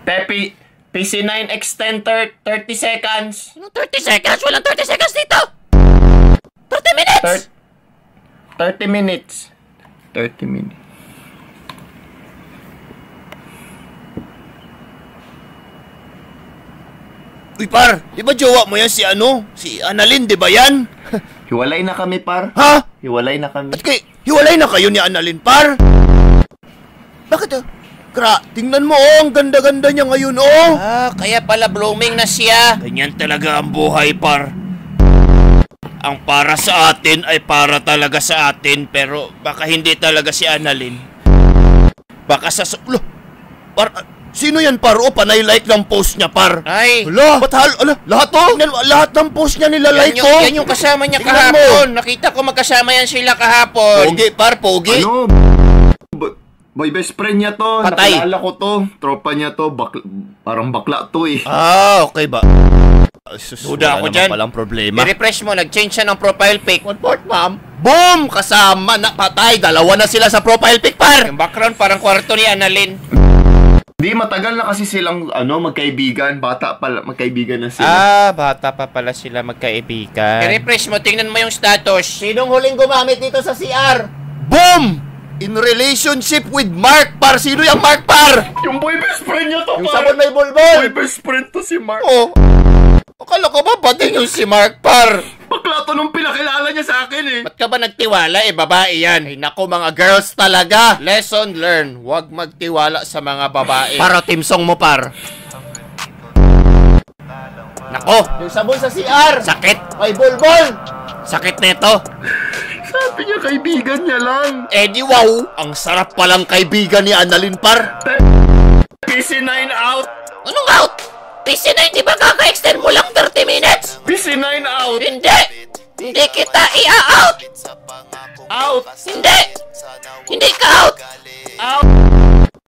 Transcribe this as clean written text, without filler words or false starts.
Tepi, PC9 extender, 30 seconds. Anong 30 seconds? Walang 30 seconds dito! 30 minutes! 30 minutes. 30 minutes. Uy, par, di ba jowa mo yan si Si Annalyn, di ba yan? Hiwalay na kami, par. Ha? Hiwalay na kami. At hiwalay na kayo ni Annalyn, par? Bakit tingnan mo, ang ganda-ganda niya ngayon, Kaya pala blooming na siya. Ganyan talaga ang buhay, par. Ang para sa atin ay para talaga sa atin, pero baka hindi talaga si Annalyn. Baka sino yan, par? Panay like ng post niya, par. Ay! Ba't lahat lahat ng post niya nila-like ko. Yan yung kasama niya Tingnan kahapon. Nakita ko magkasama yan sila kahapon. Pogi, par, pogi. Ano? Boy, best friend niya to. Patay. Nakilala ko to. Tropa niya to. Parang bakla to eh. Okay ba? Duda ako dyan. Walang problema. I-refresh mo, nag-change siya ng profile pic. One port, ma'am. Boom! Kasama na patay. Dalawa na sila sa profile pic, par. Yung background parang kwarto ni Annalyn. Di, matagal na kasi silang, magkaibigan. Bata pala, magkaibigan na sila. Bata pa pala sila magkaibigan. I-refresh mo, tingnan mo yung status. Sinong huling gumamit dito sa CR? Boom! In relationship with Mark, par. Sino yung Mark, par? Yung boy best friend niya to, Yung par. sabon may bulbol. Boy best friend to si Mark. Akala ko ba bading yung si Mark, par? Bakla to nung pinakilala niya sa akin eh. Ba't ka ba nagtiwala? Babae yan. Ay, naku, mga girls talaga. Lesson learned. Huwag magtiwala sa mga babae. Para timsong mo, par. Nako, Yung sabon sa CR. sakit. May bulbol. Sakit nito. Sabi niya kaibigan niya lang. Wow. Ang sarap palang kaibigan ni Annalyn, par. PC9 out. Anong out? PC9, di ba kaka-extend mo lang 30 minutes? PC9 out. Hindi! Hindi kita i-out! Out. Hindi! Hindi ka out! Out.